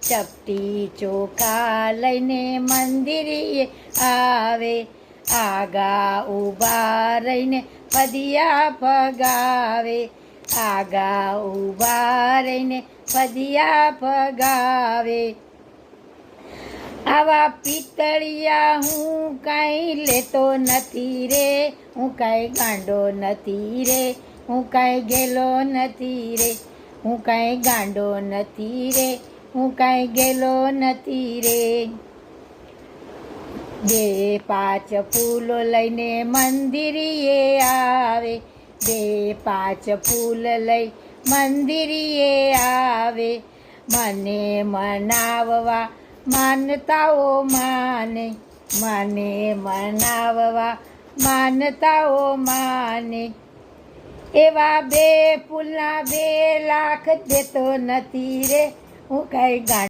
ચપટી ચોખા લઈને મંદિરે આવે, આગા ઊભા રહીને પદિયા પગાવે, આગા ઊભા રહીને પદિયા પગાવે. આવા પિતળિયા હું કાંઈ લેતો નથી રે, હું કાંઈ ગાંડો નથી રે, હું કાંઈ ગેલો નથી રે, હું કાંઈ ગાંડો નથી રે, હું કાંઈ ગેલો નથી રે. બે પાંચ ફૂલો લઈને મંદિરે આવે, બે પાંચ ફૂલ લઈ મંદિરે આવે, મને મનાવવા માનતાઓ માને, મને મનાવવા માનતાઓ માને. એવા બે ફૂલના 2 લાખ દેતો નથી રે, હું કાંઈ ગાંડો